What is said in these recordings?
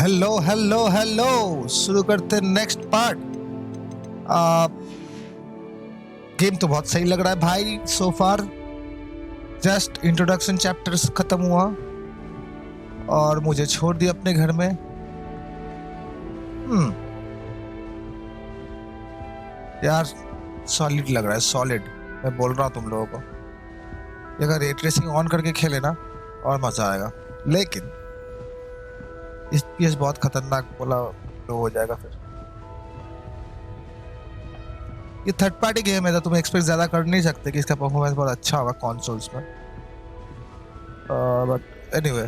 Hello hello hello, शुरू करते next part. Game तो बहुत सही लग रहा है भाई। सो फार जस्ट इंट्रोडक्शन चैप्टर्स खत्म हुआ और मुझे छोड़ दिया अपने घर में। यार सॉलिड लग रहा है, सॉलिड। मैं बोल रहा हूँ तुम लोगों को, अगर रेट रेसिंग ऑन करके खेले ना और मजा आएगा, लेकिन FPS बहुत खतरनाक बोला लो हो जाएगा फिर। ये थर्ड पार्टी गेम है तो तुम एक्सपेक्ट ज्यादा कर नहीं सकते कि इसका परफॉर्मेंस बहुत अच्छा होगा कंसोल्स में, बट एनीवे।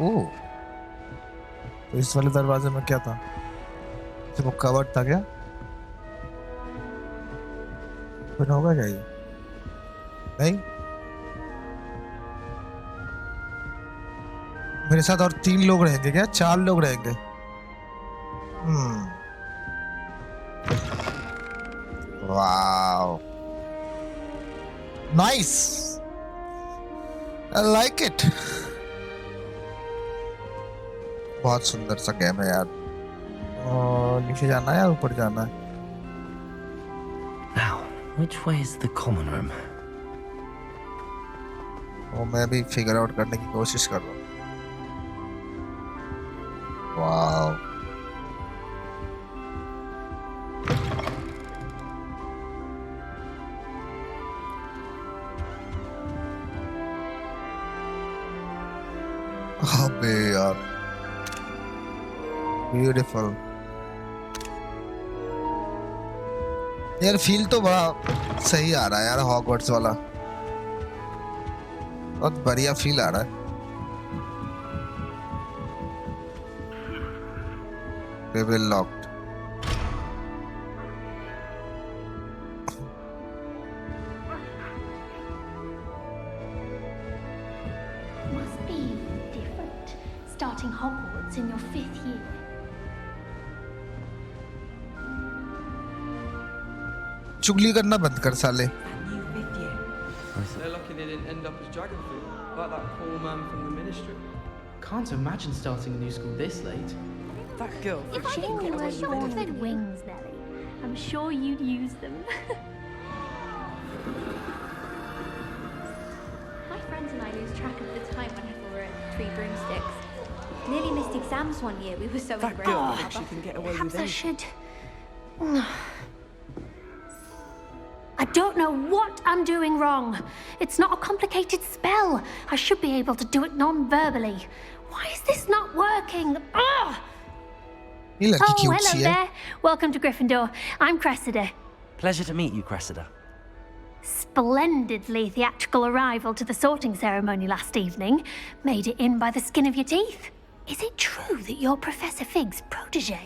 ओह, तो इस वाले दरवाजे में क्या था? वो कवर्ड था क्या? ओपन होगा क्या ये? नहीं, मेरे साथ और 3 लोग रहेंगे क्या? 4 लोग रहेंगे। Wow, nice, I like it. बहुत सुंदर सा गेम है यार। और नीचे जाना है या ऊपर जाना है? Now, which way is the common room? वो मैं भी फिगर आउट करने की कोशिश कर रहा हूँ। वाओ, अबे यार, ब्यूटीफुल। यार फील तो बड़ा सही आ रहा है यार, हॉगवर्ट्स वाला बहुत बढ़िया फील आ रहा है। Level locked. Must be different starting Hogwarts in your 5th year. चुगली करना बंद कर साले। They're lucky they didn't end up as dragon fruit, like that poor man from the ministry. Can't imagine starting a new school this late. That girl If thinks I she can knew get you away were with short anything. of wings, Nelly, I'm sure you'd use them. My friends and I lose track of the time whenever we're at Three Broomsticks. Nearly missed exams one year. We were so That engrossed. girl thinks she can get away Perhaps with I anything. should. I don't know what I'm doing wrong. It's not a complicated spell. I should be able to do it non-verbally. Why is this not working? Ugh! ये लड़की Oh, cute hello सी है। there. Welcome to Gryffindor. I'm Cressida. Pleasure to meet you, Cressida. Splendidly theatrical arrival to the sorting ceremony last evening. Made it in by the skin of your teeth. Is it true that you're Professor Fig's protege?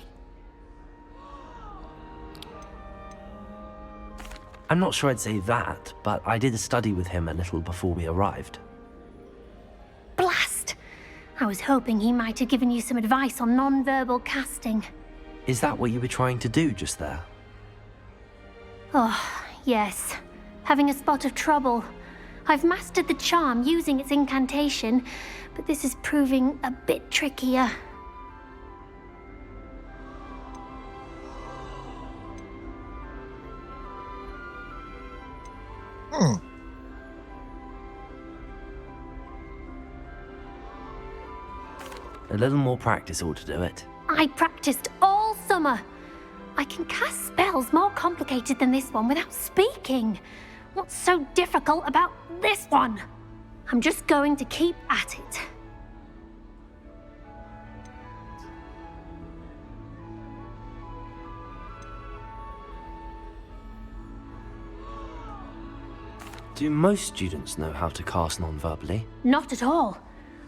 I'm not sure I'd say that, but I did study with him a little before we arrived. Blast! I was hoping he might have given you some advice on non-verbal casting. Is that what you were trying to do just there? Oh, yes. Having a spot of trouble. I've mastered the charm using its incantation, but this is proving a bit trickier. A little more practice ought to do it. I practiced all summer. I can cast spells more complicated than this one without speaking. What's so difficult about this one? I'm just going to keep at it. Do most students know how to cast non-verbally? Not at all.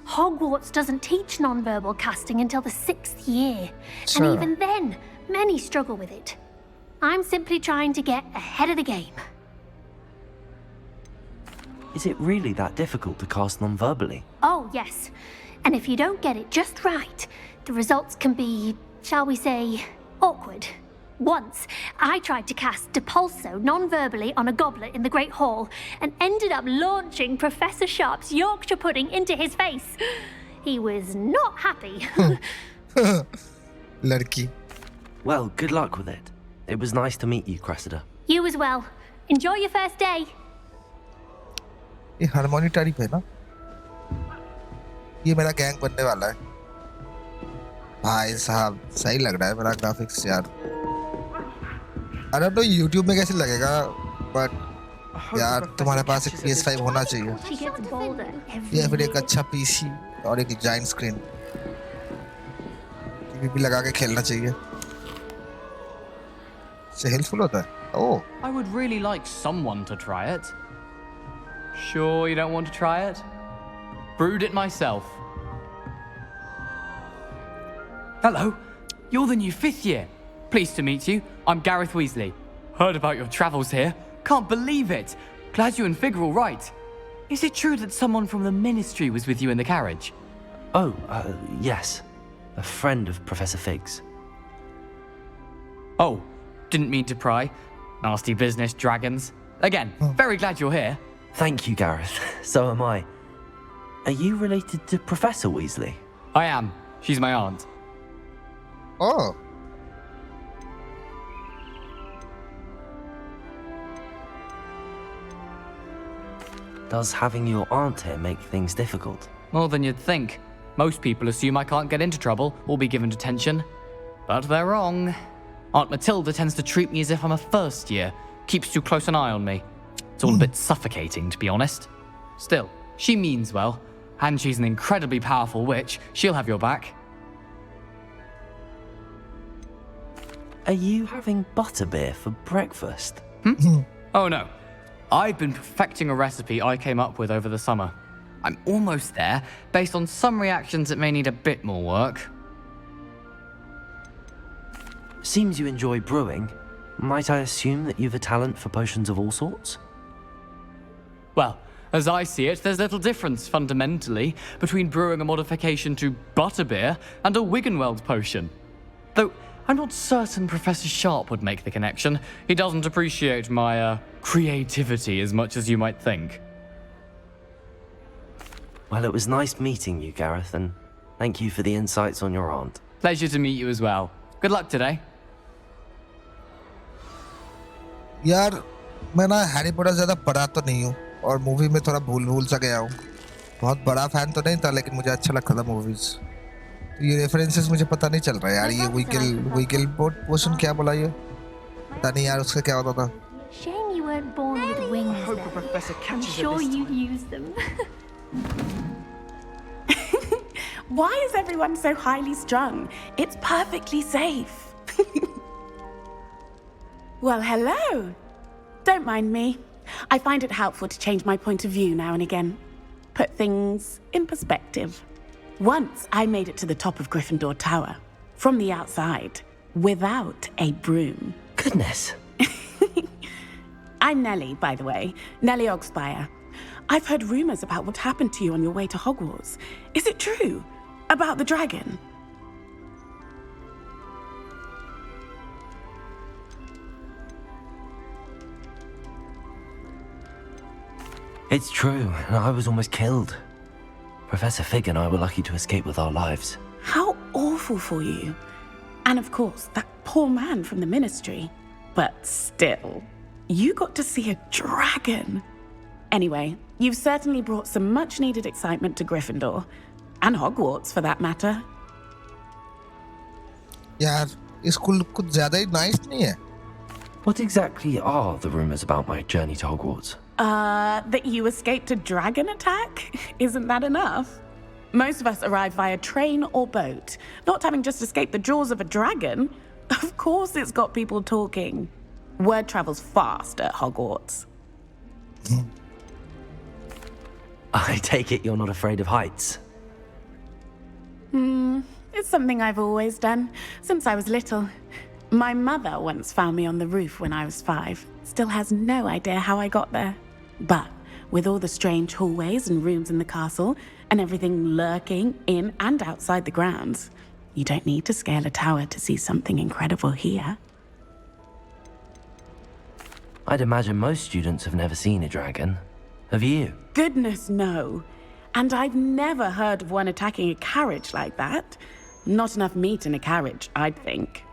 Hogwarts doesn't teach non-verbal casting until the 6th year. Sure. And even then, many struggle with it. I'm simply trying to get ahead of the game. Is it really that difficult to cast non-verbally? Oh, yes. And if you don't get it just right, the results can be, shall we say, awkward. Once, I tried to cast Depulso non-verbally on a goblet in the Great Hall and ended up launching Professor Sharp's Yorkshire pudding into his face. He was not happy. लड़की. Well, good luck with it. It was nice to meet you, Cressida. You as well. Enjoy your first day. ये harmony type है ना? ये मेरा gang बनने वाला है. भाई साहब सही लग रहा है मेरा ग्राफिक्स यार. I don't know YouTube में कैसे लगेगा, but यार तुम्हारे पास एक PS5 होना चाहिए. She gets bolder या फिर every एक अच्छा PC और एक जायंट स्क्रीन. टीवी भी लगा के खेलना चाहिए. इससे हेल्पफुल होता है. Oh, I would really like someone to try it. Sure you don't want to try it? Brewed it myself. Hello, you're the new 5th year. Pleased to meet you. I'm Gareth Weasley. Heard about your travels here. Can't believe it. Glad you and Fig are all right. Is it true that someone from the Ministry was with you in the carriage? Oh, yes. A friend of Professor Fig's. Oh, didn't mean to pry. Nasty business, dragons. Again, very glad you're here. Thank you, Gareth. So am I. Are you related to Professor Weasley? I am. She's my aunt. oh. Does having your aunt here make things difficult? More than you'd think. Most people assume I can't get into trouble or be given detention. But they're wrong. Aunt Matilda tends to treat me as if I'm a first year. Keeps too close an eye on me. It's all a bit suffocating, to be honest. Still, she means well. And she's an incredibly powerful witch. She'll have your back. Are you having butterbeer for breakfast? Oh no. I've been perfecting a recipe I came up with over the summer. I'm almost there. Based on some reactions, it may need a bit more work. Seems you enjoy brewing. Might I assume that you've a talent for potions of all sorts? Well, as I see it, there's little difference, fundamentally, between brewing a modification to butterbeer and a Wiggenweld potion. Though, I'm not certain Professor Sharp would make the connection. He doesn't appreciate my, creativity as much as you might think. Well, it was nice meeting you, Gareth, and thank you for the insights on your aunt. Pleasure to meet you as well. Good luck today. यार मैं ना Harry Potter ज्यादा पढ़ा तो नहीं हूँ और movie में थोड़ा भूल सा गया हूँ. बहुत बड़ा फैन तो नहीं था लेकिन मुझे अच्छा लगता था मूवीज. तो ये रेफरेंसेस मुझे पता नहीं चल रहा है यार. ये वीगल पोर्शन क्या बोला ये? पता नहीं यार उसका क्या होता था. Shame you weren't born with wings. Hope the Then. professor I'm catches sure it this you'd time. use them. Why is everyone so highly strung? It's perfectly safe. Well, hello. Don't mind me. I find it helpful to change my point of view now and again. Put things in perspective. Once I made it to the top of Gryffindor Tower, from the outside, without a broom. Goodness. I'm Nellie, by the way. Nellie Ogspire. I've heard rumors about what happened to you on your way to Hogwarts. Is it true? About the dragon? It's true. I was almost killed. Professor Fig and I were lucky to escape with our lives. How awful for you. And of course, that poor man from the Ministry. But still, you got to see a dragon. Anyway, you've certainly brought some much-needed excitement to Gryffindor. And Hogwarts, for that matter. यार school कुछ ज्यादा ही nice नहीं है. What exactly are the rumors about my journey to Hogwarts? That you escaped a dragon attack? Isn't that enough? Most of us arrive via train or boat. Not having just escaped the jaws of a dragon, of course it's got people talking. Word travels fast at Hogwarts. I take it you're not afraid of heights. It's something I've always done, since I was little. My mother once found me on the roof when I was 5. Still has no idea how I got there. But with all the strange hallways and rooms in the castle, and everything lurking in and outside the grounds, you don't need to scale a tower to see something incredible here. I'd imagine most students have never seen a dragon. Have you? Goodness, no. And I've never heard of one attacking a carriage like that. Not enough meat in a carriage, I'd think.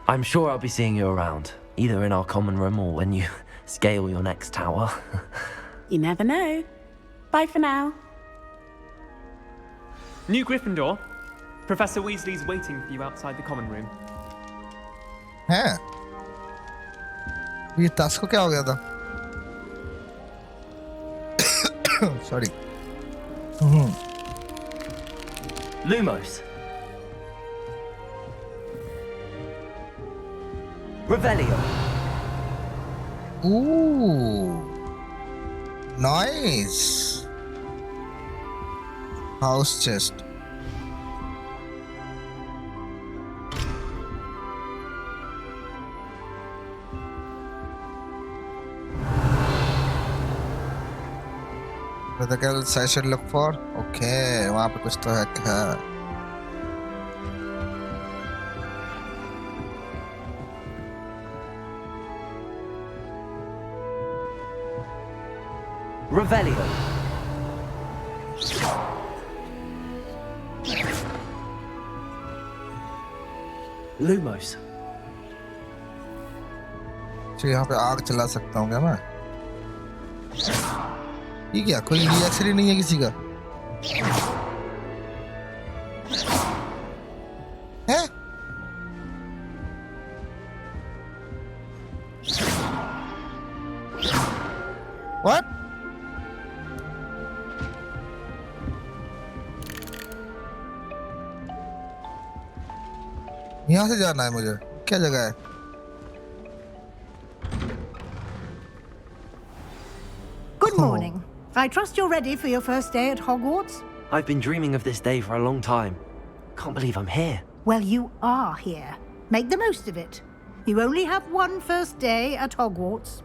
I'm sure I'll be seeing you around, either in our common room or when you scale your next tower. You never know. Bye for now. New Gryffindor. Professor Weasley's waiting for you outside the common room. हैं? ये task को क्या हो गया था? Sorry. Lumos. Revelio. Ooh, nice. House chest. What else I should look for? Okay, वहाँ पे कुछ तो है. Revelio. Lumos. तो यहाँ पे आग चला सकता हूँ क्या मैं? ये क्या? कोई रिएक्शन ही नहीं है किसी का? हैं? What? यहाँ से जाना है मुझे. क्या जगह है? Good morning. I trust you're ready for your first day at Hogwarts? I've been dreaming of this day for a long time. Can't believe I'm here. Well, you are here. Make the most of it. You only have one first day at Hogwarts.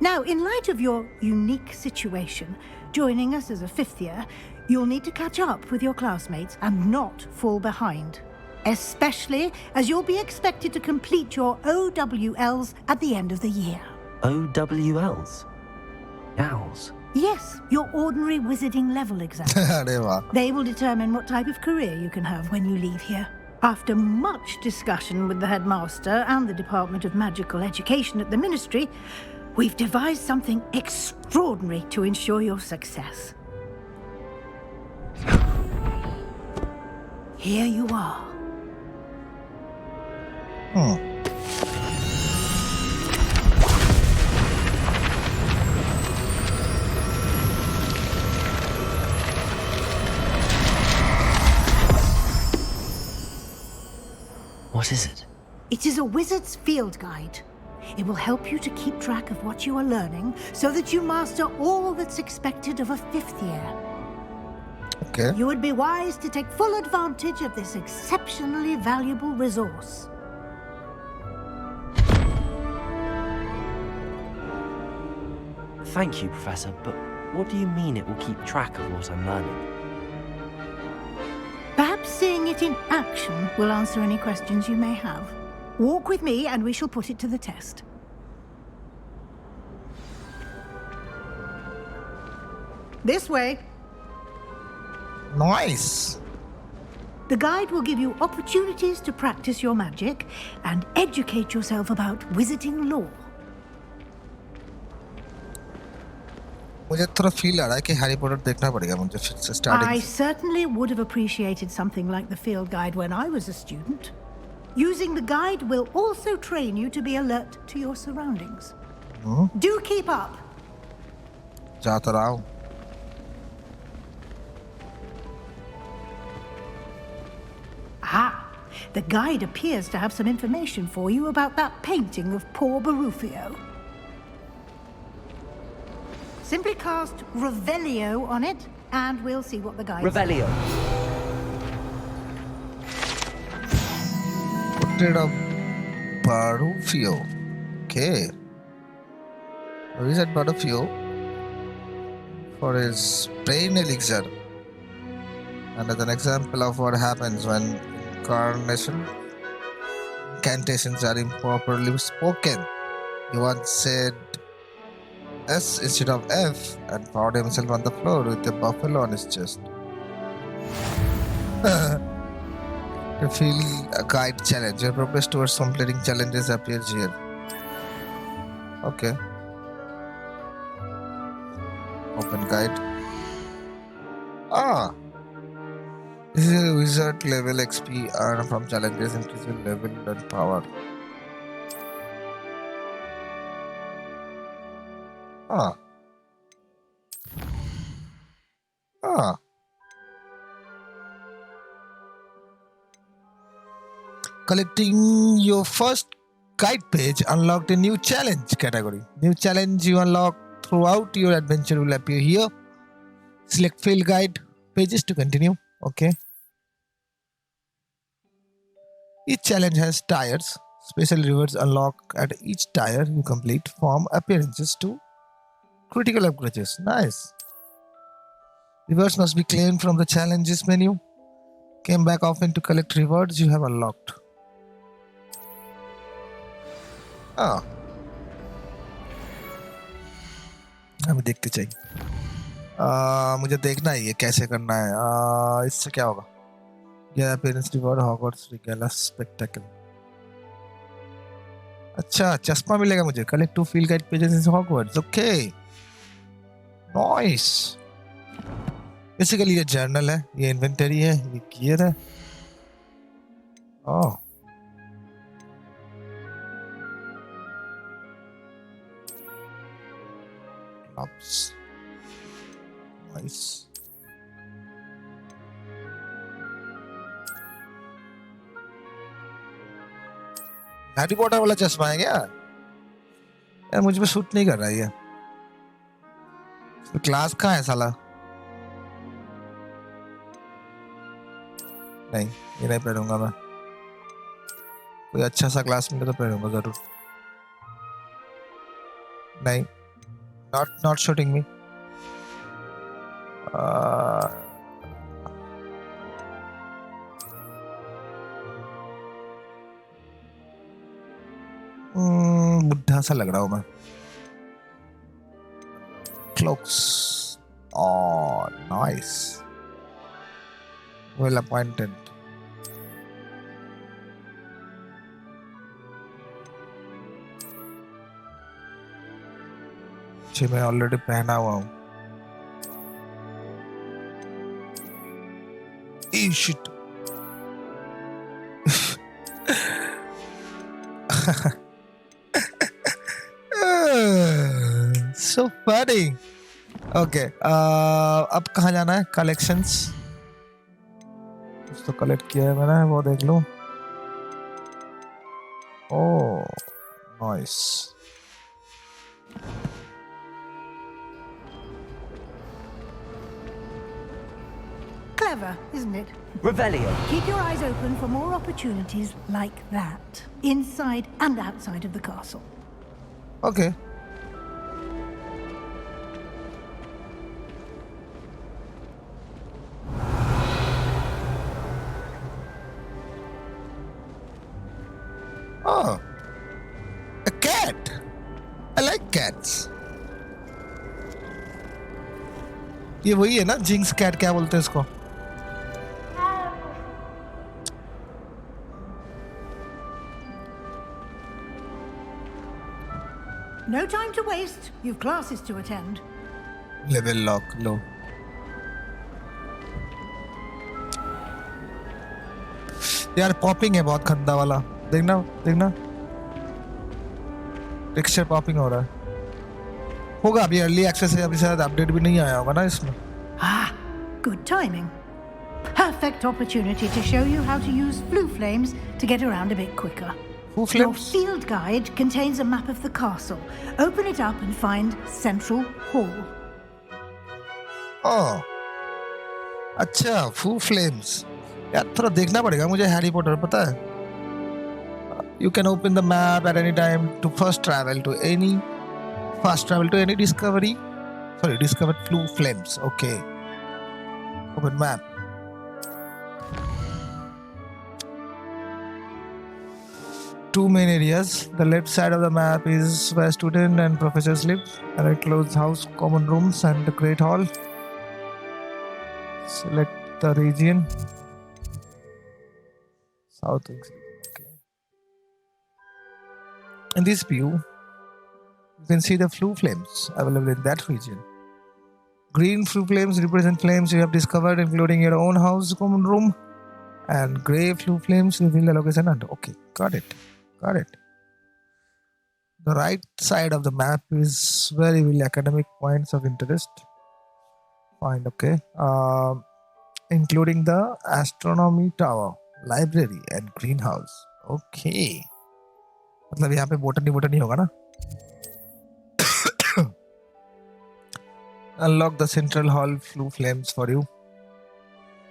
Now, in light of your unique situation, joining us as a fifth year, you'll need to catch up with your classmates and not fall behind. Especially as you'll be expected to complete your OWLs at the end of the year. OWLs? Owls? Yes, your ordinary wizarding level exams. अरे वाह. They will determine what type of career you can have when you leave here. After much discussion with the headmaster and the Department of Magical Education at the Ministry, we've devised something extraordinary to ensure your success. Here you are. What is it? It is a wizard's field guide. It will help you to keep track of what you are learning so that you master all that's expected of a fifth year. Okay. You would be wise to take full advantage of this exceptionally valuable resource. Thank you, Professor, but what do you mean it will keep track of what I'm learning? Perhaps seeing it in action will answer any questions you may have. Walk with me and we shall put it to the test. This way. Nice. The guide will give you opportunities to practice your magic and educate yourself about wizarding lore. मुझे थोड़ा feel आ रहा है कि Harry Potter देखना पड़ेगा मुझे फिर से starting. I certainly would have appreciated something like the field guide when I was a student. Using the guide will also train you to be alert to your surroundings. Do keep up. जा तो रहा हूँ. Ah, the guide appears to have some information for you about that painting of poor Barufio. Simply cast Revelio on it, and we'll see what the guide says. Revelio. Portrait of Barufio. Okay. We said Barufio for his brain elixir. And as an example of what happens when incantations are improperly spoken. He once said, S instead of F and found himself on the floor with a buffalo on his chest. To feel a guide challenge. Your progress towards completing challenges appears here. Okay. Open guide. Ah! This is a wizard level XP earned from challenges, increase your level and power. Ah. Ah. Collecting your first guide page unlocked a new challenge category. New challenge you unlock throughout your adventure will appear here. Select field guide pages to continue. Okay. Each challenge has tires. Special rewards unlock at each tire you complete, from appearances to critical upgrades. Nice. Rewards must be claimed from the challenges menu. Came back often to collect rewards you have unlocked. Ah. हमें देखते चाहिए। मुझे देखना है ये कैसे करना है। इससे क्या होगा? Yeah, appearance reward Hogwarts Regala Spectacle. अच्छा, चश्मा मिलेगा मुझे। Collect 2 field guide pages in Hogwarts. Okay. Nice. Basically ये journal है, ये inventory है, ये gear है। Oh. Ups. Nice. Harry Potter वाला चश्मा है क्या? यार मुझ पे सूट नहीं कर रहा है ये। क्लास कहाँ है साला? नहीं, ये नहीं पहनूंगा मैं। कोई अच्छा सा क्लास मिले तो पहनूंगा जरूर। नहीं, not shooting me. बुढ़ा सा लग रहा हूँ मैं। Cloaks. Oh, nice. Well appointed. जी मैं ऑलरेडी पहना हुआ हूँ। Shit. So funny. Okay. अब कहाँ जाना है? Collections. कुछ तो कलेक्ट किया है मैंने, वो देख लूँ। Oh, nice. Clever, isn't it? Revelio. Keep your eyes open for more opportunities like that, inside and outside of the castle. Okay. Oh, a cat. I like cats. ये वही है ना, जिंक्स कैट क्या बोलते हैं इसको? No time to waste. You've classes to attend. Level lock low. यार popping है बहुत खंदा वाला। देखना देखना, टेक्सचर पॉपिंग हो रहा है। होगा अभी अर्ली एक्सेस है, अभी शायद अपडेट भी नहीं आया होगा ना इसमें। Ah, good timing. Perfect opportunity to show you how to use blue flames to get around a bit quicker. Blue Your flames? field guide contains a map of the castle. Open it up and find Central Hall. Oh, अच्छा, Foo Flames. यार थोड़ा देखना पड़ेगा मुझे Harry Potter, पता है? You can open the map at any time to fast travel to any discover Blue Flames. Okay. Open map. two main areas. The left side of the map is where student and professors live. And a closed house, common rooms, and the great hall. Select the region. South Wings. Okay. In this view, you can see the flue flames available in that region. Green flue flames represent flames you have discovered, including your own house, common room, and grey flue flames reveal the location under. Okay, got it. The right side of the map is where you will academic points of interest. Fine, okay. Including the astronomy tower, library, and greenhouse. Okay. मतलब यहाँ पे botany होगा ना? Unlock the central hall flue flames for you.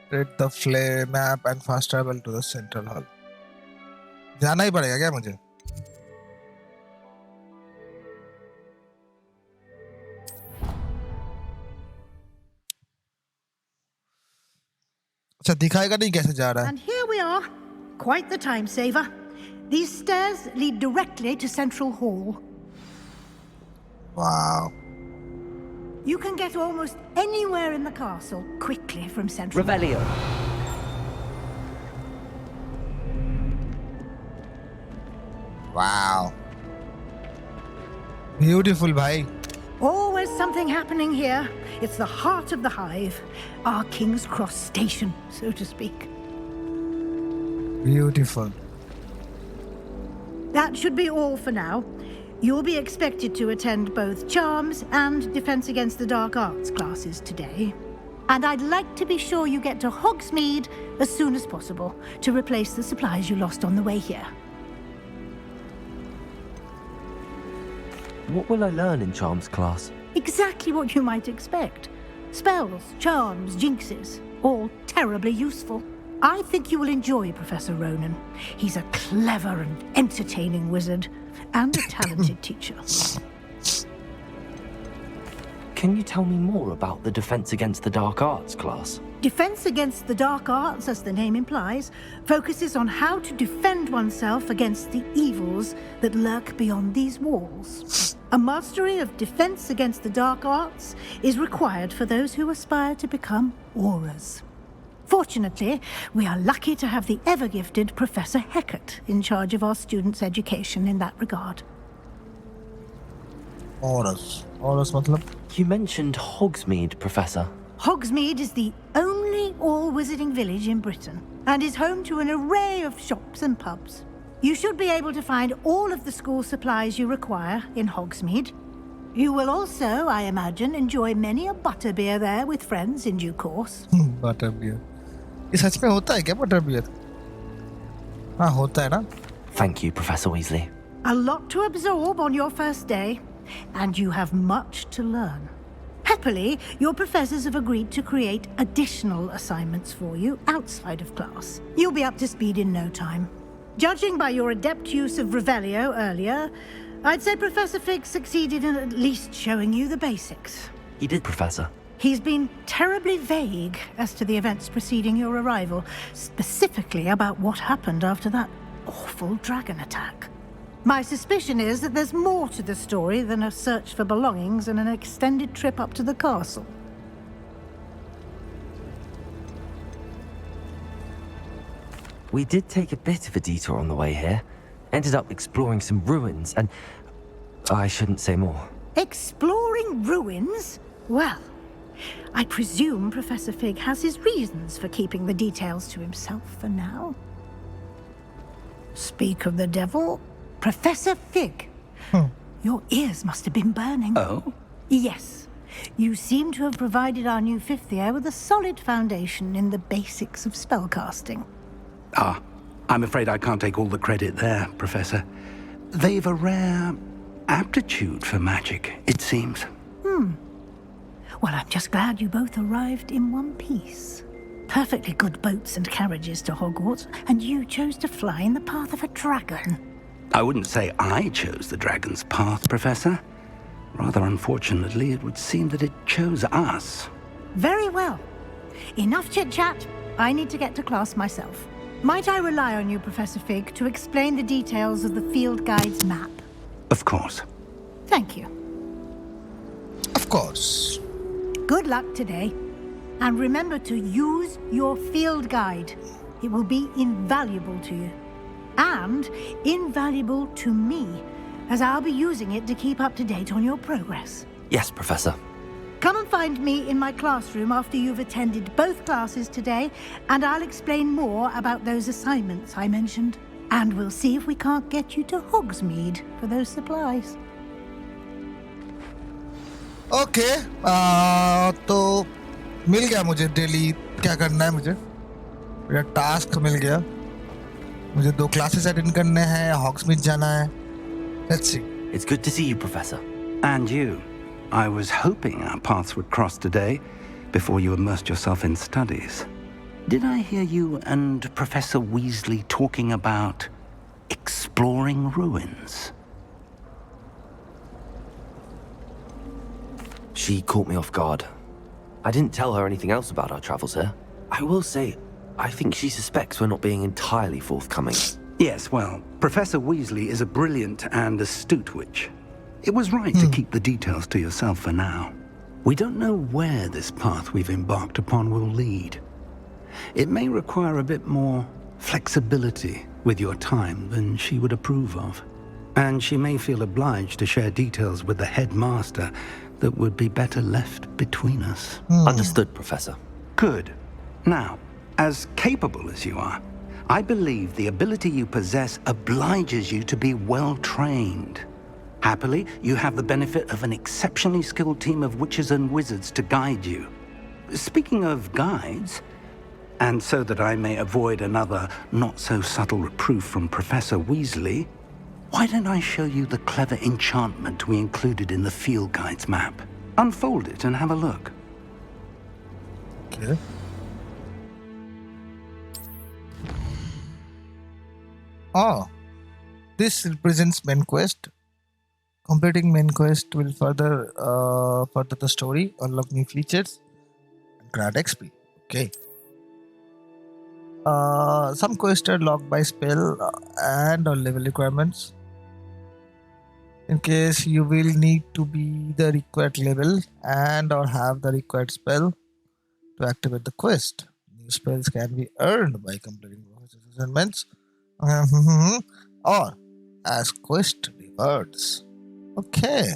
Read the flame map and fast travel to the central hall. जाना ही पड़ेगा क्या मुझे? अच्छा दिखाएगा नहीं कैसे जा रहा है? And here we are. Quite the time saver. These stairs lead directly to Central Hall. Wow. You can get almost anywhere in the castle quickly from Central Revelio. Wow. Beautiful, bhai. Always something happening here. It's the heart of the hive, our King's Cross station, so to speak. Beautiful. That should be all for now. You'll be expected to attend both Charms and Defense Against the Dark Arts classes today. And I'd like to be sure you get to Hogsmeade as soon as possible to replace the supplies you lost on the way here. What will I learn in Charms class? Exactly what you might expect. Spells, charms, jinxes, all terribly useful. I think you will enjoy Professor Ronan. He's a clever and entertaining wizard, and a talented teacher. Can you tell me more about the Defense Against the Dark Arts class? Defense Against the Dark Arts, as the name implies, focuses on how to defend oneself against the evils that lurk beyond these walls. A mastery of Defense Against the Dark Arts is required for those who aspire to become auras. Fortunately, we are lucky to have the ever-gifted Professor Hecat in charge of our students' education in that regard. Auras matlab? You mentioned Hogsmeade, Professor. Hogsmeade is the only all-wizarding village in Britain and is home to an array of shops and pubs. You should be able to find all of the school supplies you require in Hogsmeade. You will also, I imagine, enjoy many a butterbeer there with friends in due course. Butterbeer. ये सच में होता है क्या butterbeer? हाँ होता है ना? Thank you, Professor Weasley. A lot to absorb on your first day, and you have much to learn. Happily, your professors have agreed to create additional assignments for you outside of class. You'll be up to speed in no time. Judging by your adept use of Revelio earlier, I'd say Professor Fig succeeded in at least showing you the basics. He did, Professor. He's been terribly vague as to the events preceding your arrival, specifically about what happened after that awful dragon attack. My suspicion is that there's more to the story than a search for belongings and an extended trip up to the castle. We did take a bit of a detour on the way here. Ended up exploring some ruins and... I shouldn't say more. Exploring ruins? Well, I presume Professor Fig has his reasons for keeping the details to himself for now. Speak of the devil, Professor Fig. Your ears must have been burning. Oh? Yes. You seem to have provided our new fifth year with a solid foundation in the basics of spellcasting. Ah, I'm afraid I can't take all the credit there, Professor. They've a rare aptitude for magic, it seems. Well, I'm just glad you both arrived in one piece. Perfectly good boats and carriages to Hogwarts, and you chose to fly in the path of a dragon. I wouldn't say I chose the dragon's path, Professor. Rather unfortunately, it would seem that it chose us. Very well. Enough chit-chat. I need to get to class myself. Might I rely on you, Professor Fig, to explain the details of the field guide's map? Of course. Thank you. Of course. Good luck today. And remember to use your field guide. It will be invaluable to you. And invaluable to me, as I'll be using it to keep up to date on your progress. Yes, Professor. Come and find me in my classroom after you've attended both classes today, and I'll explain more about those assignments I mentioned. And we'll see if we can't get you to Hogsmeade for those supplies. Okay तो मिल गया मुझे daily क्या करना है मुझे मेरा task मिल गया मुझे 2 क्लासेस अटेंड करने हैं हॉग्समीड जाना है let's see It's good to see you, Professor. And you. I was hoping our paths would cross today before you immersed yourself in studies. Did I hear you and Professor Weasley talking about exploring ruins? She caught me off guard. I didn't tell her anything else about our travels here. I will say, I think she suspects we're not being entirely forthcoming. Yes, well, Professor Weasley is a brilliant and astute witch. It was right to keep the details to yourself for now. We don't know where this path we've embarked upon will lead. It may require a bit more flexibility with your time than she would approve of. And she may feel obliged to share details with the headmaster that would be better left between us. Understood, Professor. Good. Now, as capable as you are, I believe the ability you possess obliges you to be well trained. Happily, you have the benefit of an exceptionally skilled team of witches and wizards to guide you. Speaking of guides, and so that I may avoid another not-so-subtle reproof from Professor Weasley, why don't I show you the clever enchantment we included in the field guide's map? Unfold it and have a look. Okay. Oh, this represents main quest. Completing main quest will further the story, unlock new features, and grant XP. Okay. Some quests are locked by spell and/or level requirements. In case you will need to be the required level and/or have the required spell to activate the quest. New spells can be earned by completing assignments or as quest rewards. Okay.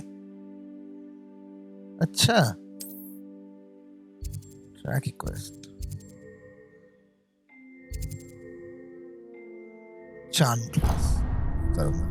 अच्छा. Track quest. Charm class. करूँगा.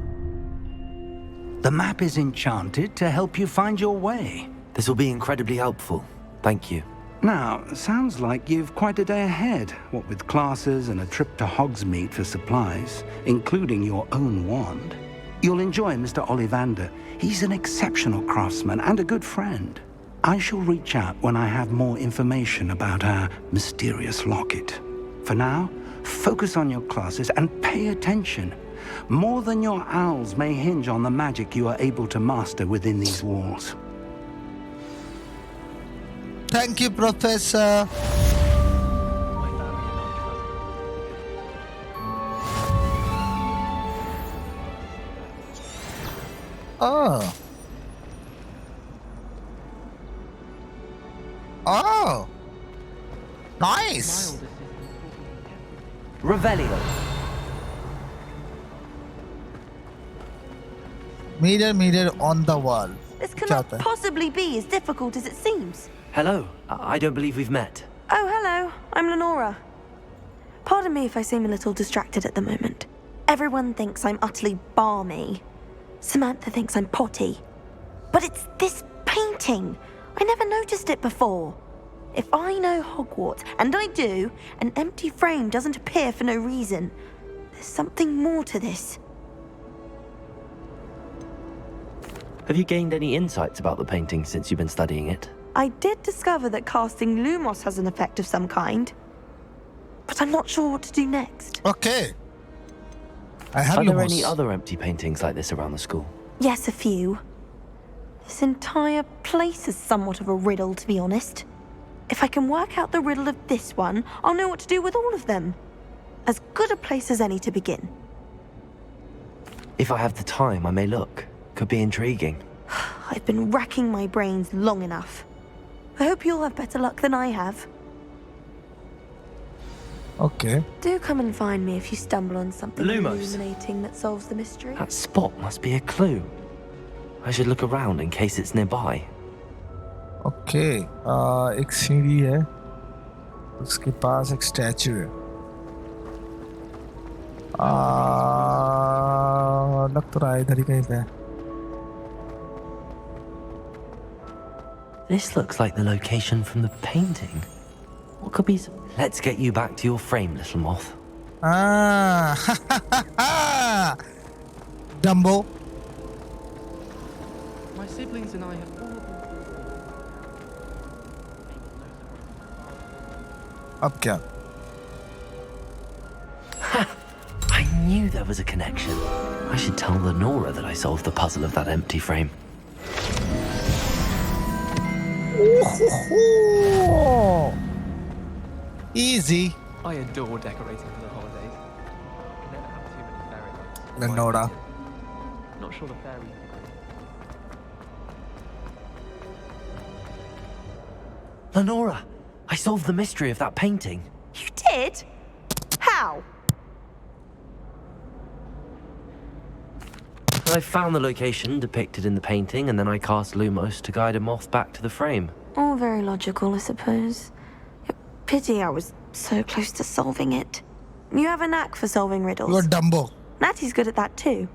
The map is enchanted to help you find your way. This will be incredibly helpful. Thank you. Now, sounds like you've quite a day ahead, what with classes and a trip to Hogsmeade for supplies, including your own wand. You'll enjoy Mr. Ollivander. He's an exceptional craftsman and a good friend. I shall reach out when I have more information about our mysterious locket. For now, focus on your classes and pay attention. More than your owls may hinge on the magic you are able to master within these walls. Thank you, Professor. Oh. Oh. Nice. Revelio. Mirror on the wall. This cannot possibly be as difficult as it seems. Hello. I don't believe we've met. Oh, hello. I'm Lenora. Pardon me if I seem a little distracted at the moment. Everyone thinks I'm utterly balmy. Samantha thinks I'm potty. But it's this painting. I never noticed it before. If I know Hogwarts, and I do, an empty frame doesn't appear for no reason. There's something more to this. Have you gained any insights about the painting since you've been studying it? I did discover that casting Lumos has an effect of some kind. But I'm not sure what to do next. Okay. I have Are there Lumos. any other empty paintings like this around the school? Yes, a few. This entire place is somewhat of a riddle, to be honest. If I can work out the riddle of this one, I'll know what to do with all of them. As good a place as any to begin. If I have the time, I may look. Could be intriguing. I've been racking my brains long enough. I hope you'll have better luck than I have. Okay. Do come and find me if you stumble on something Lumos. illuminating that solves the mystery. That spot must be a clue. I should look around in case it's nearby. Okay. एक सीढ़ी है, उसके पास एक statue है. लग तो रहा है इधर ही कहीं पे. This looks like the location from the painting. What could be some... Let's get you back to your frame, little moth. Dumbo. My siblings and I have all been... अब क्या? I knew there was a connection. I should tell Lenora that I solved the puzzle of that empty frame. Easy. I adore decorating for the holidays. Can never have too many fairy lights. Lenora. Not sure the fairy. Lenora, I solved the mystery of that painting. You did? How? I found the location depicted in the painting, and then I cast Lumos to guide a moth back to the frame. All very logical, I suppose. Pity I was so close to solving it. You have a knack for solving riddles. You're Dumbo. Natty's good at that too.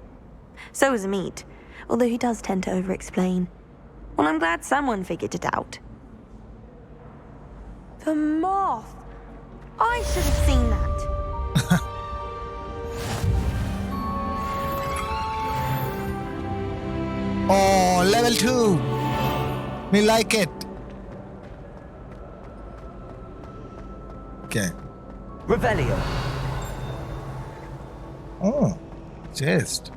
So is Amit, although he does tend to over-explain. Well, I'm glad someone figured it out. The moth! I should have seen that. Oh, level 2. Me like it. Okay. Revelio. Oh, just.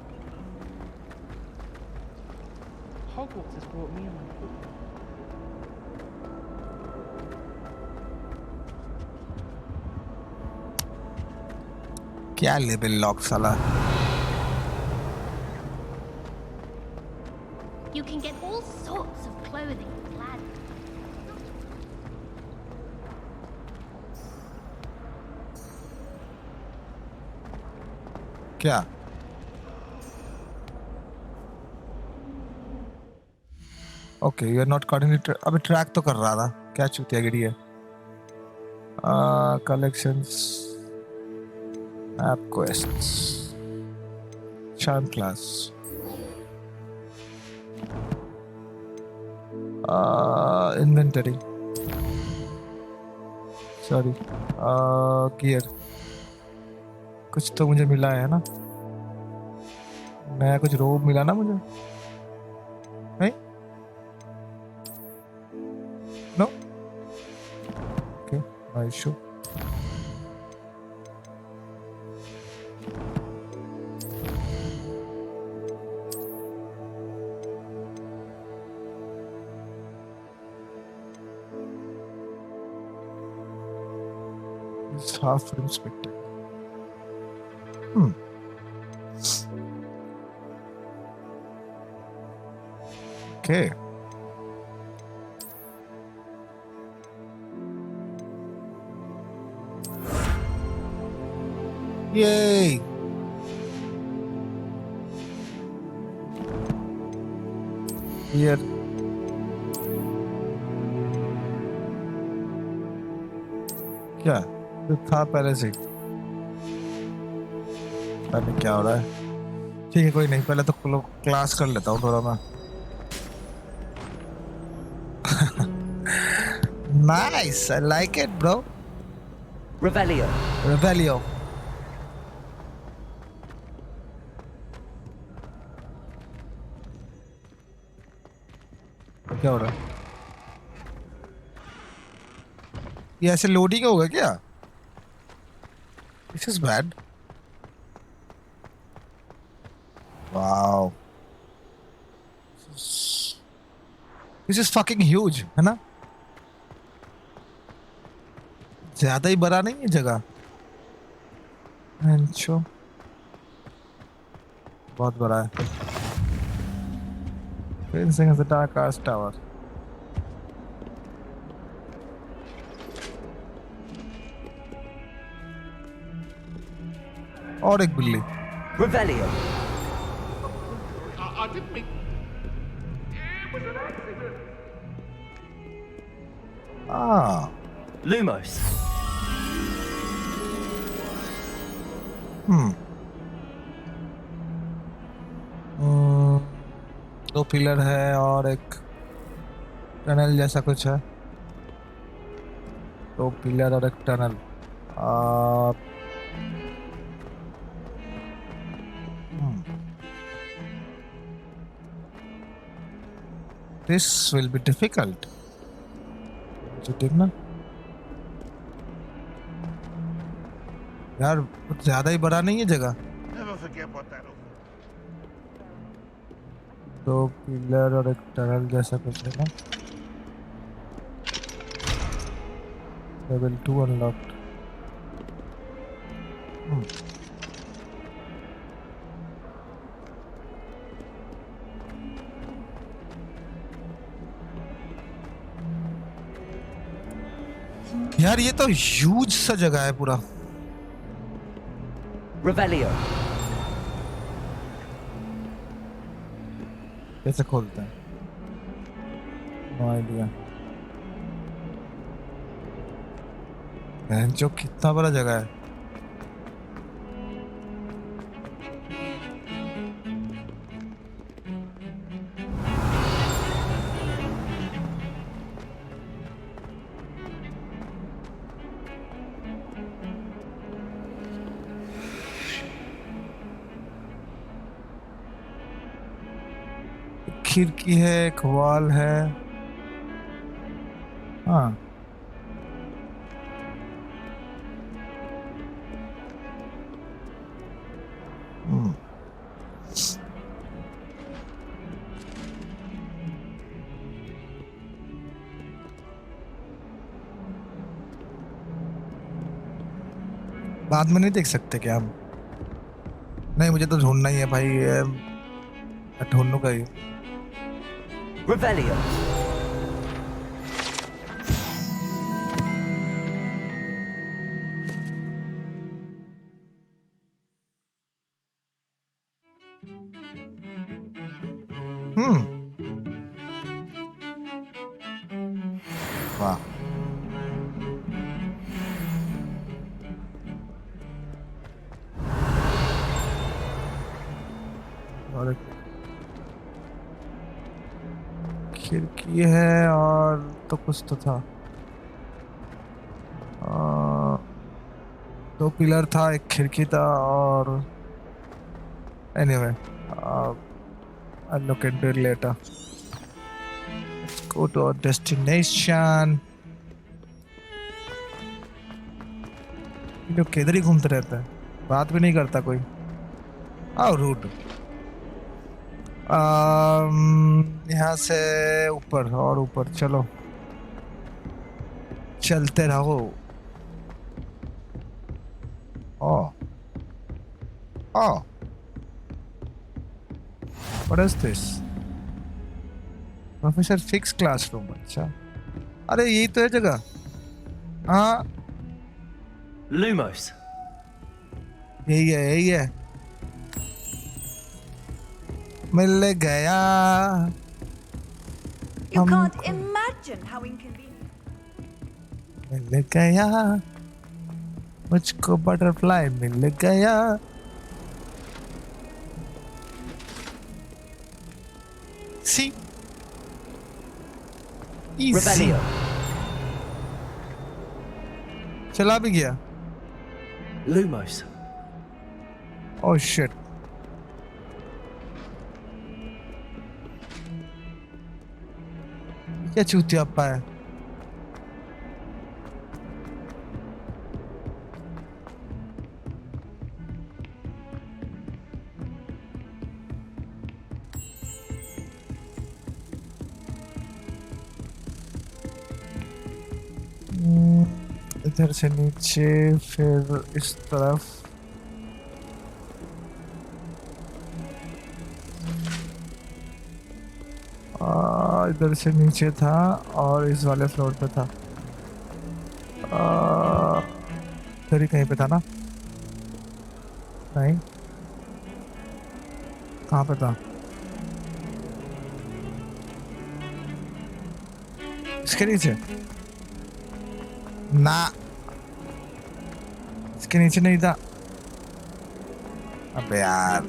Hogwarts has brought me and my क्या level lock साला? You can get all sorts of clothing glad. क्या? Okay, you are not coordinated. अबे track तो कर रहा था. क्या चूतिया गिरी है? Collections, app quests, charm class. Inventory. Sorry. Gear. कुछ तो मुझे मिला है ना? नया कुछ रोब मिला ना मुझे? नहीं? No? Okay, no issue. It's half inspected. Okay. Yay! Here. क्या? तो था पहले से. पहले क्या हो रहा है? ठीक है, कोई नहीं. पहले तो क्लास कर लेता हूँ थोड़ा मैं. Nice, I like it, bro. Revelio. Revelio. क्या हो रहा है? ये ऐसे लोडिंग होगा क्या? This is bad. Wow. This is fucking huge, है ना? ज्यादा ही बड़ा नहीं है जगह. हेंचो बहुत बड़ा है। Fencing the dark arch tower. और एक बिल्ली। Revelio. I didn't mean. It was an accident. Ah. Lumos. दो पिलर है और एक टनल जैसा कुछ है। दो पिलर और एक tunnel. This will be difficult. मुझे देखना यार, कुछ ज्यादा ही बड़ा नहीं है जगह। Never forget what that was. दो पिलर और एक टनल जैसा कुछ है ना। Level 2 unlocked. यार ये तो ह्यूज सा जगह है पूरा। Revelio. कैसे खोलते हैं? No idea. जो कितना बड़ा जगह है। खिड़की है, एक वॉल है। हाँ बाद में नहीं देख सकते क्या हम? नहीं, मुझे तो ढूंढना ही है भाई, ढूंढूंगा ही। Revelio. वाह, और एक खिड़की है और तो कुछ तो था। दो पिलर था, एक खिड़की था और anyway I'll look into it later. Let's go to our destination. ये लोग किधर ही घूमते रहते हैं, बात भी नहीं करता कोई। आओ रूड। यहाँ से ऊपर और ऊपर चलो, चलते रहो। Oh, what is this? Professor Fix classroom। अच्छा, अरे यही तो है जगह। हाँ Lumos. यही है, यही है। मिल गया। You can't imagine how inconvenient. मिल गया मुझको बटरफ्लाई, मिल गया। सी Revelio. चला भी गया। Lumos. Oh shit. क्या चूतियाप्पा है? इधर से नीचे फिर इस तरफ। इधर से नीचे था और इस वाले फ्लोर पे था। इधर ही कहीं पे था ना? नहीं, कहाँ पे था? इसके नीचे ना, इसके नीचे नहीं था। अबे यार,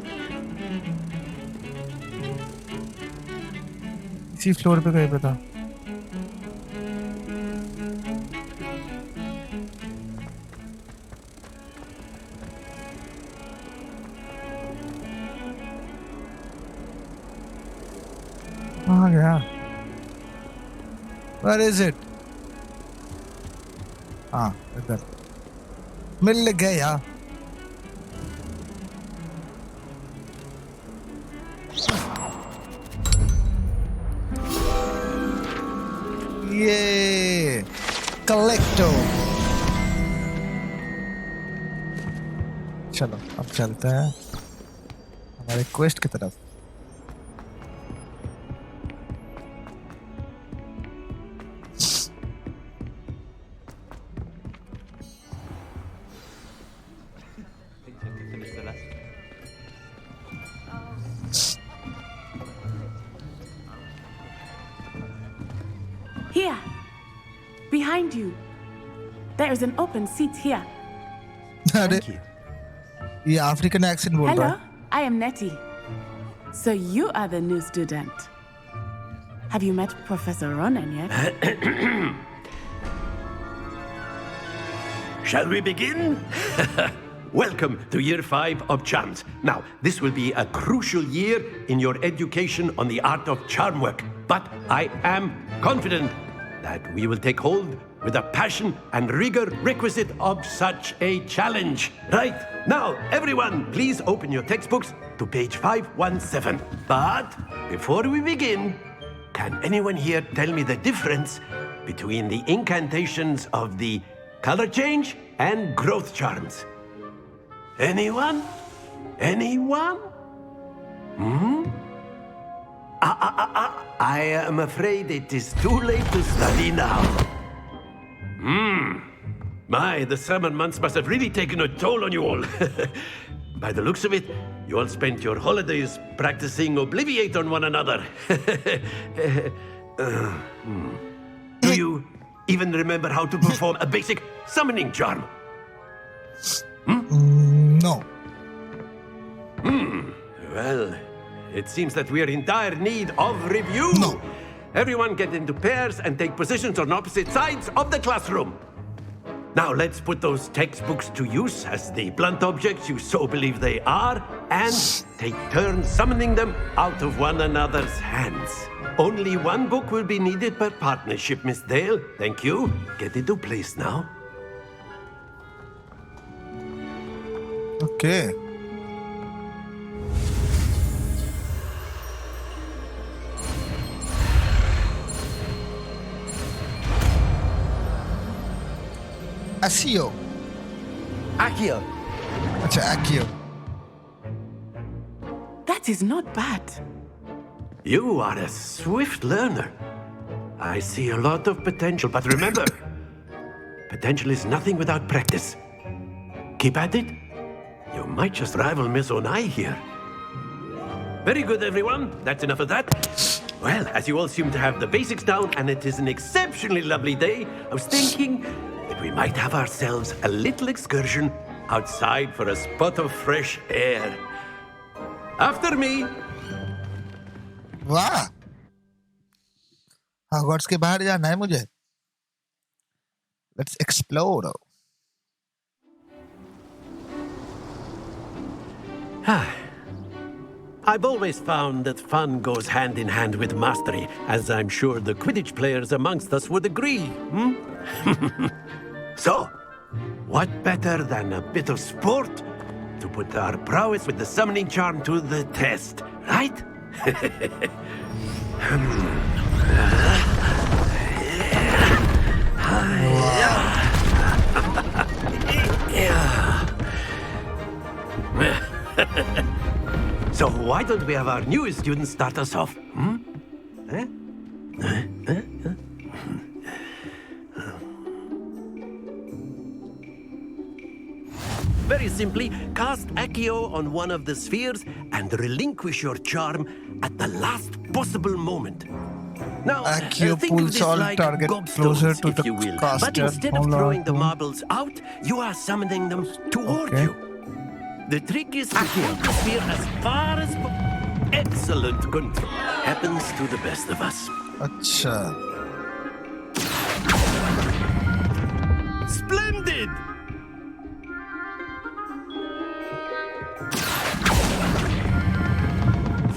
इसी फ्लोर पे कहीं पे था। कहाँ गया? Where is it? हाँ, इधर मिल गया। ये कलेक्टो। चलो अब चलते हैं हमारे क्वेस्ट की तरफ। Here, behind you. There is an open seat here. Thank you. ये अफ्रीकन एक्सेंट बोल रहा Hello, है। I am Nettie. So you are the new student. Have you met Professor Ronan yet? Shall we begin? Welcome to Year 5 of Charms. Now, this will be a crucial year in your education on the art of charm work. But I am confident that we will take hold with the passion and rigor requisite of such a challenge. Right, now, everyone, please open your textbooks to page 517. But before we begin, can anyone here tell me the difference between the incantations of the color change and growth charms? Anyone? Anyone? I am afraid it is too late to study now. My, the summer months must have really taken a toll on you all. By the looks of it, you all spent your holidays practicing Obliviate on one another. Do you even remember how to perform a basic summoning charm? No. Well, it seems that we are in dire need of review. No. Everyone get into pairs and take positions on opposite sides of the classroom. Now let's put those textbooks to use as the blunt objects you so believe they are, and take turns summoning them out of one another's hands. Only one book will be needed per partnership, Miss Dale. Thank you. Get into place now. Okay. Accio. Accio. अच्छा Accio. That is not bad. You are a swift learner. I see a lot of potential, but remember, potential is nothing without practice. Keep at it. You might just rival Miss Onai here. Very good, everyone. That's enough of that. Well, as you all seem to have the basics down, and it is an exceptionally lovely day, I was thinking that we might have ourselves a little excursion outside for a spot of fresh air. After me. वाह, Hogwarts के बाहर जाना है मुझे. Let's explore. I've always found that fun goes hand in hand with mastery, as I'm sure the Quidditch players amongst us would agree. So, what better than a bit of sport to put our prowess with the summoning charm to the test, right? So why don't we have our newest student start us off? Very simply, cast Accio on one of the spheres and relinquish your charm at the last possible moment. Now, Accio think of pulls this all like target closer gobstones, to if the you will. caster. But instead of Hold on throwing the to- marbles out, you are summoning them toward Okay. you. The trick is to pull the sphere as far as excellent control. Happens to the best of us. अच्छा Splendid!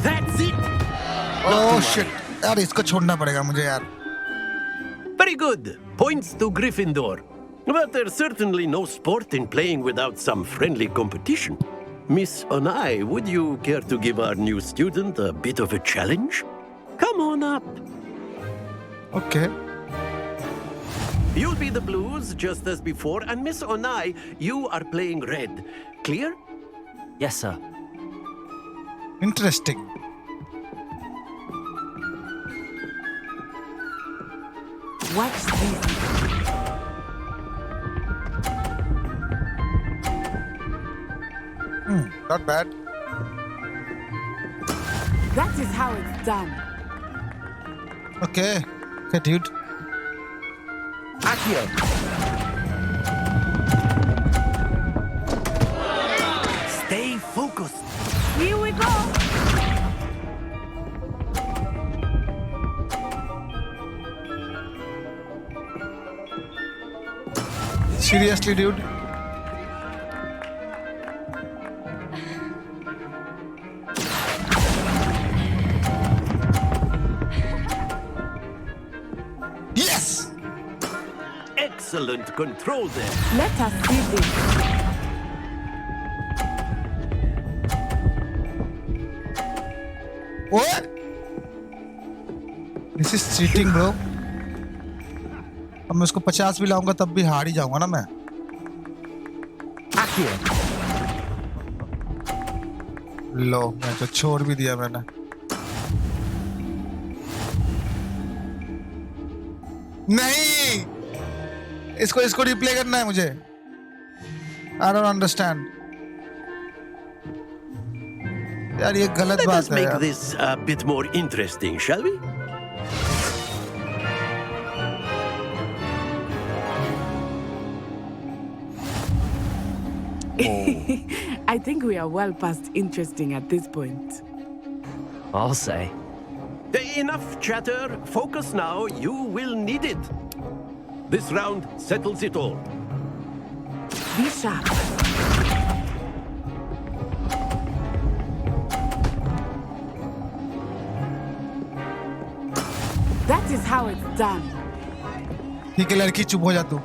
That's it! Oh shit यार इसको छोड़ना पड़ेगा मुझे यार Very good. Points to Gryffindor. But there's certainly no sport in playing without some friendly competition. Miss Onai, would you care to give our new student a bit of a challenge? Come on up. Okay. You'll be the blues just as before, and Miss Onai, you are playing red. Clear? Yes, sir. Interesting. Watch this. Not bad. That is how it's done. Okay. Okay, dude. Accio. Stay focused. Here we go. Seriously, dude. Yes! Excellent control there. Let us see this. What? This is cheating, bro. अब मैं उसको 50 भी लाऊंगा तब भी हार ही जाऊंगा ना मैं लो मैं तो छोड़ भी दिया मैंने नहीं इसको रिप्ले करना है मुझे I don't understand यार ये गलत Let बात us है make यार this a bit more interesting, shall we? I think we are well past interesting at this point. I'll say. Enough chatter. Focus now. You will need it. This round settles it all. Be sharp. That is how it's done. ठीक है लड़की चुप हो जा तू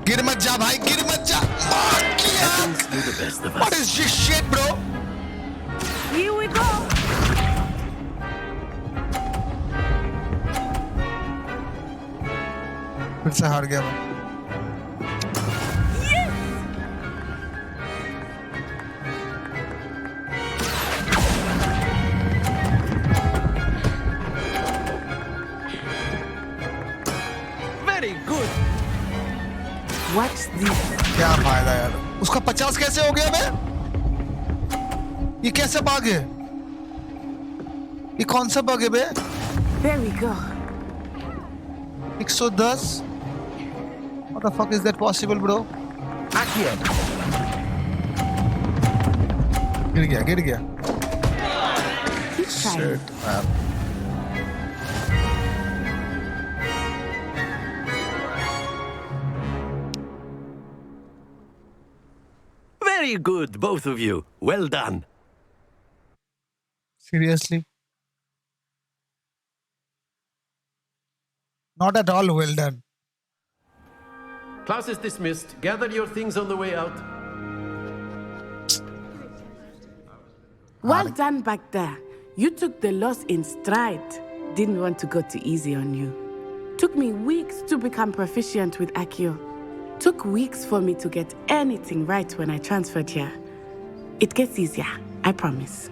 गिर मत जा भाई गिर मत जा मार किया What is this shit bro Here we go. फिर से हार गया मैं Very good. Watch this. क्या फायदा यार उसका 50 कैसे हो गया मैं ये कैसे भाग है ये कौन सा बग है बे There we go. 110 What the fuck is that possible bro गिर गया Shit man Very good, both of you. Well done. Seriously? Not at all well done. Class is dismissed. Gather your things on the way out. Well done back there. You took the loss in stride. Didn't want to go too easy on you. Took me weeks to become proficient with Accio. Took weeks for me to get anything right when I transferred here. It gets easier, I promise.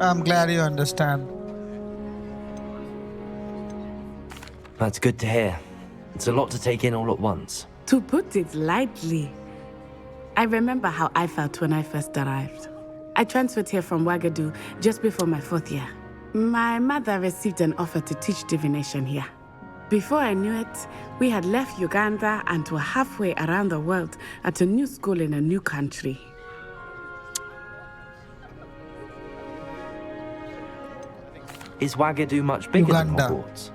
I'm glad you understand. That's good to hear. It's a lot to take in all at once. To put it lightly, I remember how I felt when I first arrived. I transferred here from Wagadu just before my 4th year. My mother received an offer to teach divination here. Before I knew it, we had left Uganda and were halfway around the world at a new school in a new country. Is Wagadu much bigger Uganda. than Hogwarts?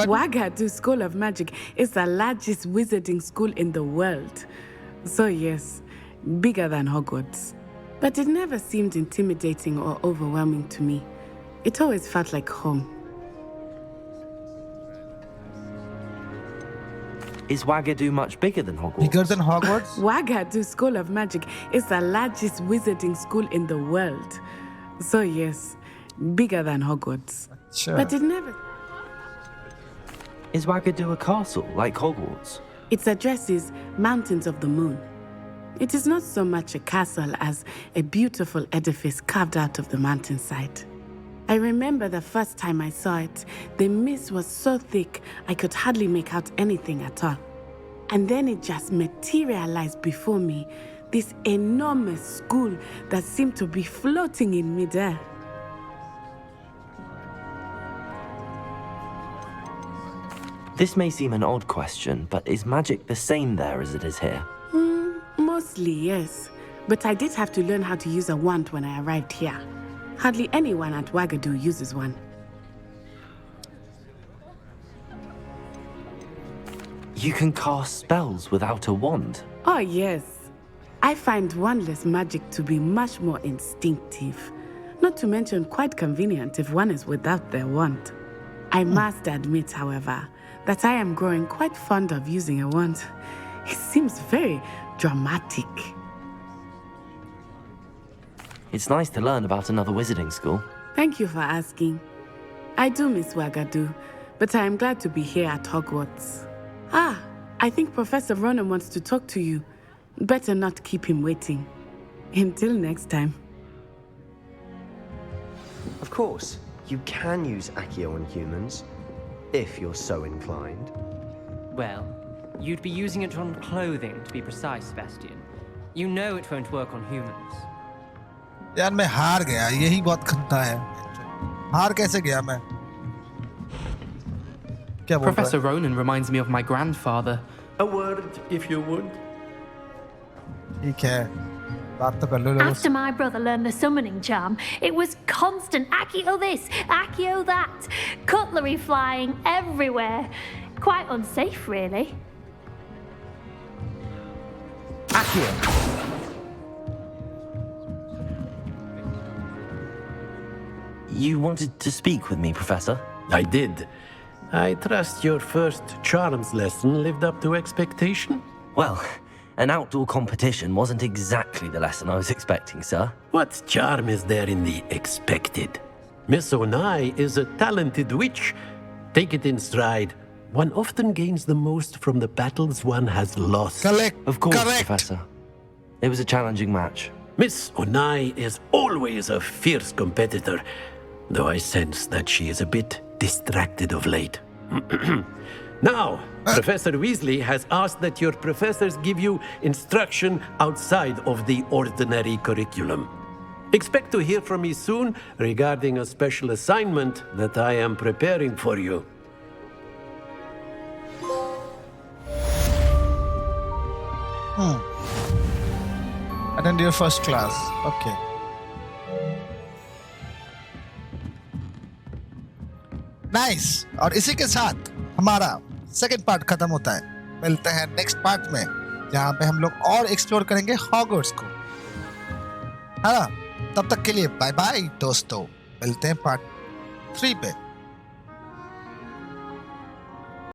Wagadu School of Magic is the largest wizarding school in the world. So yes, bigger than Hogwarts. But it never seemed intimidating or overwhelming to me. It always felt like home. Is Wagadu much bigger than Hogwarts? Bigger than Hogwarts? Wagadu School of Magic is the largest wizarding school in the world. So yes, bigger than Hogwarts. Sure. But it never... Is Wagadu a castle like Hogwarts? Its address is Mountains of the Moon. It is not so much a castle as a beautiful edifice carved out of the mountainside. I remember the first time I saw it, the mist was so thick I could hardly make out anything at all. And then it just materialized before me, this enormous school that seemed to be floating in midair. This may seem an odd question, but is magic the same there as it is here? Mostly, yes. But I did have to learn how to use a wand when I arrived here. Hardly anyone at Wagadu uses one. You can cast spells without a wand? Oh, yes. I find wandless magic to be much more instinctive. Not to mention quite convenient if one is without their wand. I must admit, however, that I am growing quite fond of using a wand. It seems very dramatic. It's nice to learn about another wizarding school. Thank you for asking. I do miss Wagadu, but I am glad to be here at Hogwarts. Ah, I think Professor Ronan wants to talk to you. Better not keep him waiting. Until next time. Of course, you can use Accio on humans, if you're so inclined. Well, you'd be using it on clothing, to be precise, Sebastian. You know it won't work on humans. यार मैं हार गया यही बहुत खंता है हार कैसे गया मैं क्या बोल Professor Ronan reminds me of my grandfather. A word, if you would. ठीक है बात तो कर लो लोगों After my brother learned the summoning charm, it was constant Accio this, Accio that, cutlery flying everywhere. Quite unsafe, really. Accio. You wanted to speak with me, Professor? I did. I trust your first charms lesson lived up to expectation? Well, an outdoor competition wasn't exactly the lesson I was expecting, sir. What charm is there in the expected? Miss Onai is a talented witch. Take it in stride. One often gains the most from the battles one has lost. Correct. Of course, Professor. It was a challenging match. Miss Onai is always a fierce competitor, though I sense that she is a bit distracted of late. Now, Professor Weasley has asked that your professors give you instruction outside of the ordinary curriculum. Expect to hear from me soon regarding a special assignment that I am preparing for you. Attend your first class. Okay. Nice और इसी के साथ हमारा second part खत्म होता है मिलते हैं नेक्स्ट पार्ट में जहाँ पे हम लोग और एक्सप्लोर करेंगे हॉगवर्ट्स को हाँ तब तक के लिए बाय बाय दोस्तों मिलते हैं पार्ट 3 पे